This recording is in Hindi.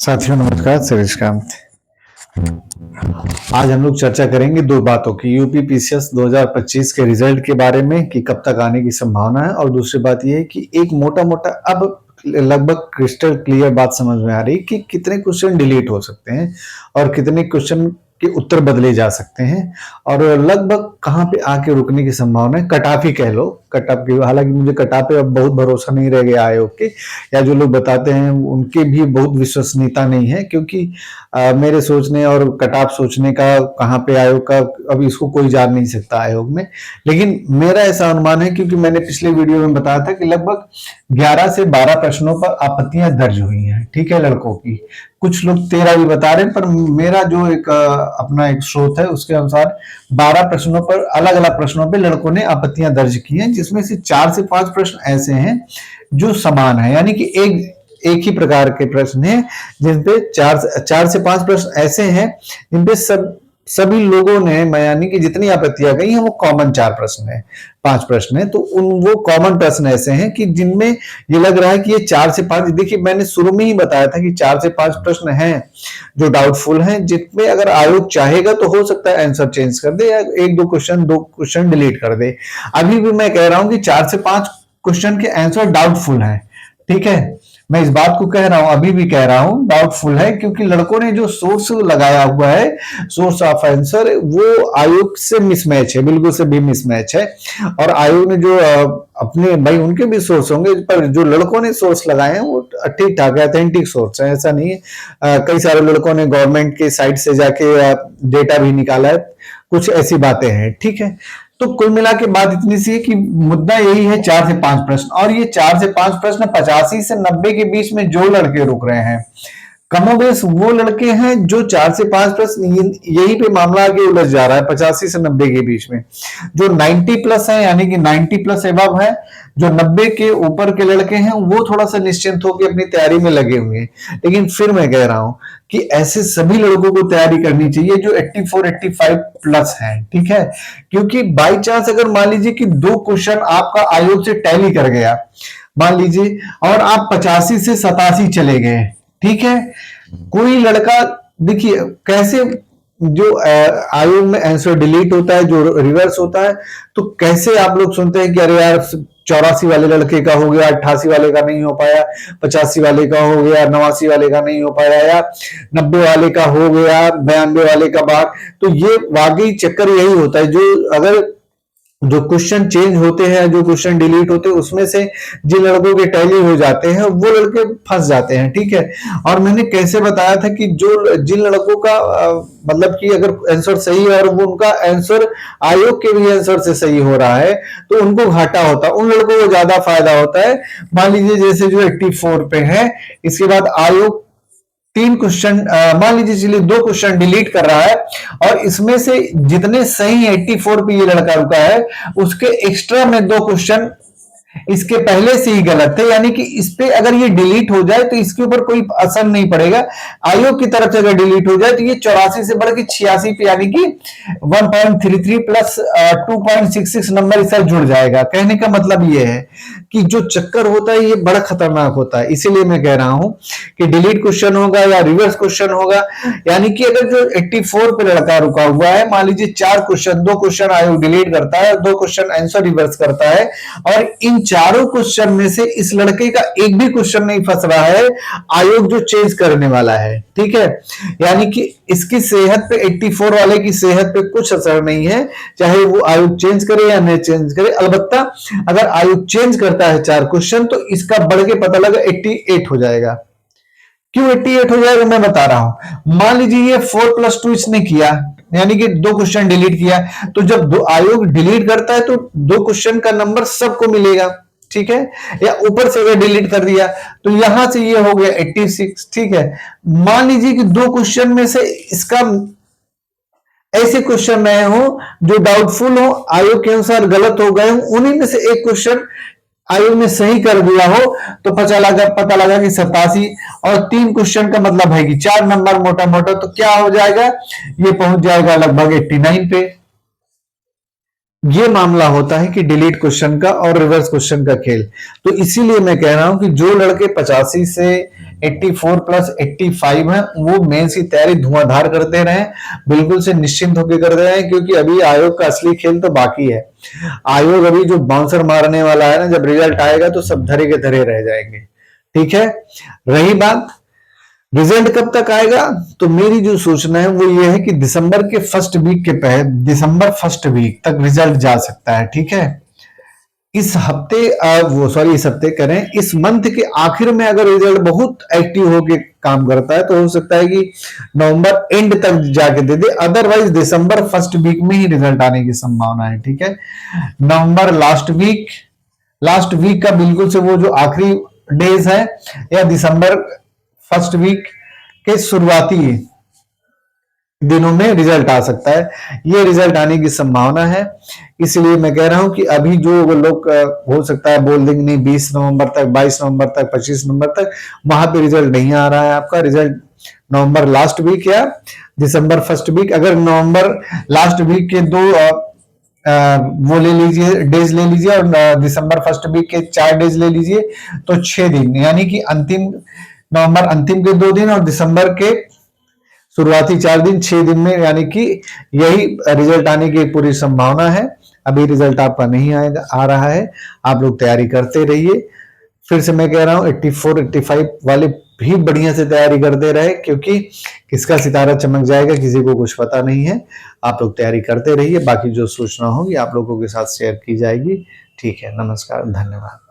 साथियों नमस्कार, श्रीकांत। आज हम लोग चर्चा करेंगे दो बातों की, यूपी पीसीएस 2025 के रिजल्ट के बारे में कि कब तक आने की संभावना है, और दूसरी बात यह है कि एक मोटा मोटा अब लगभग क्रिस्टल क्लियर बात समझ में आ रही कि कितने क्वेश्चन डिलीट हो सकते हैं और कितने क्वेश्चन के उत्तर बदले जा सकते हैं और लगभग कहाँ पे आके रुकने की संभावना है। कट ऑफ ही कह लो, कट ऑफ की, हालांकि मुझे कट ऑफ पे अब बहुत भरोसा नहीं रह गया आयोग के, या जो लोग बताते हैं उनके भी बहुत विश्वसनीयता नहीं है, क्योंकि मेरे सोचने और कट ऑफ सोचने का कहाँ पे आयोग का अब इसको कोई जान नहीं सकता आयोग में। लेकिन मेरा ऐसा अनुमान है, क्योंकि मैंने पिछले वीडियो में बताया था कि लगभग 11 से 12 प्रश्नों पर आपत्तियां दर्ज हुई हैं, ठीक है, लड़कों की। कुछ लोग 13 भी बता रहे हैं, पर मेरा जो एक अपना एक स्रोत है उसके अनुसार 12 प्रश्नों पर, अलग अलग प्रश्नों पर लड़कों ने आपत्तियां दर्ज की हैं, जिसमें से 4 से 5 प्रश्न ऐसे हैं जो समान है, यानी कि एक ही प्रकार के प्रश्न हैं, जिनपे 4 से 5 प्रश्न ऐसे हैं जिनपे सभी लोगों ने, यानी कि जितनी आपत्तियां गई हैं वो कॉमन 4 प्रश्न है, 5 प्रश्न है, तो वो कॉमन प्रश्न ऐसे हैं कि जिनमें ये लग रहा है कि ये 4 से 5, देखिए मैंने शुरू में ही बताया था कि 4 से 5 प्रश्न हैं जो डाउटफुल हैं, जिनमें अगर आयोग चाहेगा तो हो सकता है आंसर चेंज कर दे या दो क्वेश्चन डिलीट कर दे। अभी भी मैं कह रहा हूं कि 4 से 5 क्वेश्चन के आंसर डाउटफुल है, ठीक है, मैं इस बात को कह रहा हूं, अभी भी कह रहा हूं डाउटफुल है, क्योंकि लड़कों ने जो सोर्स लगाया हुआ है, सोर्स ऑफ आंसर, वो आयोग से मिसमैच है, बिल्कुल से भी मिसमैच है। और आयोग ने जो अपने, भाई उनके भी सोर्स होंगे, पर जो लड़कों ने सोर्स लगाए हैं वो ठीक ठाक है, ऑथेंटिक सोर्स है, ऐसा नहीं है। कई सारे लड़कों ने गवर्नमेंट के साइट से जाके डेटा भी निकाला है, कुछ ऐसी बातें हैं, ठीक है। तो कुल मिला के बात इतनी सी है कि मुद्दा यही है, 4 से 5 प्रश्न, और ये 4 से 5 प्रश्न 85 से 90 के बीच में जो लड़के रुक रहे हैं, कमोबेश वो लड़के हैं जो 4 से 5 प्रश्न, यही पे मामला आगे उलझ जा रहा है। 85 से 90 के बीच में जो 90 प्लस है, यानी कि 90 प्लस एबव है, जो 90 के ऊपर के लड़के हैं, वो थोड़ा सा निश्चिंत होकर अपनी तैयारी में लगे हुए हैं। लेकिन फिर मैं कह रहा हूं कि ऐसे सभी लड़कों को तैयारी करनी चाहिए जो 84 85 प्लस है, ठीक है, क्योंकि बाई चांस अगर मान लीजिए कि 2 क्वेश्चन आपका आयोग से टैली कर गया, मान लीजिए, और आप 85 से 87 चले गए, ठीक है, कोई लड़का, देखिए कैसे जो आयोग में आंसर डिलीट होता है, जो रिवर्स होता है, तो कैसे आप लोग सुनते हैं कि अरे यार 84 वाले लड़के का हो गया, 88 वाले का नहीं हो पाया, 85 वाले का हो गया, 89 वाले का नहीं हो पाया, या 90 वाले का हो गया, 92 वाले का बात। तो ये वाकई चक्कर यही होता है, जो अगर जो क्वेश्चन चेंज होते हैं, जो क्वेश्चन डिलीट होते हैं, उसमें से जिन लड़कों के टैली हो जाते हैं वो लड़के फंस जाते हैं, ठीक है। और मैंने कैसे बताया था कि जो जिन लड़कों का मतलब कि अगर आंसर सही है और वो उनका आंसर आयोग के भी आंसर से सही हो रहा है, तो उनको घाटा होता है, उन लड़कों को ज्यादा फायदा होता है। मान लीजिए जैसे जो 84 पे है, इसके बाद आयोग 3 क्वेश्चन, मान लीजिए चलिए 2 क्वेश्चन डिलीट कर रहा है, और इसमें से जितने सही 84 पे ये लड़का रुका है, उसके एक्स्ट्रा में 2 क्वेश्चन इसके पहले से ही गलत है, यानी कि इस पे अगर ये डिलीट हो जाए तो इसके ऊपर कोई असर नहीं पड़ेगा। आयोग की तरफ से अगर डिलीट हो जाए तो ये 84 से बढ़ के 86 पे, यानी कि 1.33 प्लस 2.66 नंबर इस जुड़ जाएगा। कहने का मतलब ये है कि जो चक्कर होता है ये बड़ा खतरनाक होता है, इसीलिए मैं कह रहा हूं कि डिलीट क्वेश्चन होगा या रिवर्स क्वेश्चन होगा, यानी कि अगर जो 84 पे लड़का रुका हुआ है, मान लीजिए 4 क्वेश्चन, 2 क्वेश्चन आयोग डिलीट करता है, 2 क्वेश्चन आंसर रिवर्स करता है, और इन चारों क्वेश्चन में से इस लड़के का एक भी क्वेश्चन नहीं फंस रहा है, आयोग जो चेंज करने वाला है, ठीक है, यानी कि इसकी सेहत पे, 84 वाले की सेहत पे कुछ असर नहीं है, चाहे वो आयोग चेंज करे या नहीं चेंज करे। अलबत्ता अगर आयोग चेंज करता है 4 क्वेश्चन, तो इसका बढ़ के पता लगा 88 हो जाएगा। क्यों 88 हो जाएगा मैं बता रहा हूं। मान लीजिए ये 4+2 इसने किया, यानी कि 2 क्वेश्चन डिलीट किया, तो जब आयोग डिलीट करता है तो 2 क्वेश्चन का नंबर सबको मिलेगा, ठीक है, या ऊपर से अगर डिलीट कर दिया तो यहां से ये हो गया 86, ठीक है। मान लीजिए कि 2 क्वेश्चन में से इसका ऐसे क्वेश्चन नए हो जो डाउटफुल हो, आयोग के अनुसार गलत हो गए हो, उन्हीं में से एक क्वेश्चन आयोग ने सही कर दिया हो, तो पता लगा कि 87, और 3 क्वेश्चन का मतलब है कि 4 नंबर मोटा मोटा, तो क्या हो जाएगा, ये पहुंच जाएगा लगभग 89 पे। ये मामला होता है कि डिलीट क्वेश्चन का और रिवर्स क्वेश्चन का खेल। तो इसीलिए मैं कह रहा हूं कि जो लड़के 85 से 84 प्लस 85 है, वो मेंस की तैयारी धुआंधार करते रहे, बिल्कुल से निश्चिंत होकर करते रहे, क्योंकि अभी आयोग का असली खेल तो बाकी है। आयोग अभी जो बाउंसर मारने वाला है ना, जब रिजल्ट आएगा तो सब धरे के धरे रह जाएंगे। ठीक है, रही बात रिजल्ट कब तक आएगा, तो मेरी जो सूचना है वो ये है कि दिसंबर के फर्स्ट वीक के पहले, दिसंबर फर्स्ट वीक तक रिजल्ट जा सकता है। ठीक है, इस हफ्ते इस हफ्ते करें, इस मंथ के आखिर में अगर रिजल्ट बहुत एक्टिव होके काम करता है तो हो सकता है कि नवंबर एंड तक जाके दे दे, अदरवाइज दिसंबर फर्स्ट वीक में ही रिजल्ट आने की संभावना है। ठीक है, नवंबर लास्ट वीक का बिल्कुल से वो जो आखिरी डेज है, या दिसंबर फर्स्ट वीक के शुरुआती दिनों में रिजल्ट आ सकता है। ये रिजल्ट आने की संभावना है, इसलिए मैं कह रहा हूं कि अभी जो लोग हो सकता है बोल देंगे नहीं 20 नवंबर तक, 22 नवंबर तक, 25 नवंबर तक, वहां पे रिजल्ट नहीं आ रहा है। आपका रिजल्ट नवंबर लास्ट वीक या दिसंबर फर्स्ट वीक, अगर नवंबर लास्ट वीक के दो वो ले लीजिए, डेज ले लीजिए, और दिसंबर फर्स्ट वीक के 4 डेज ले लीजिए, तो 6 दिन, यानी कि नवंबर अंतिम के 2 दिन और दिसंबर के शुरुआती 4 दिन, 6 दिन में, यानी कि यही रिजल्ट आने की पूरी संभावना है। अभी रिजल्ट आपका नहीं आएगा, आ रहा है, आप लोग तैयारी करते रहिए। फिर से मैं कह रहा हूं 84 85 वाले भी बढ़िया से तैयारी करते रहे, क्योंकि किसका सितारा चमक जाएगा किसी को कुछ पता नहीं है। आप लोग तैयारी करते रहिए, बाकी जो सूचना होगी आप लोगों के साथ शेयर की जाएगी। ठीक है, नमस्कार, धन्यवाद।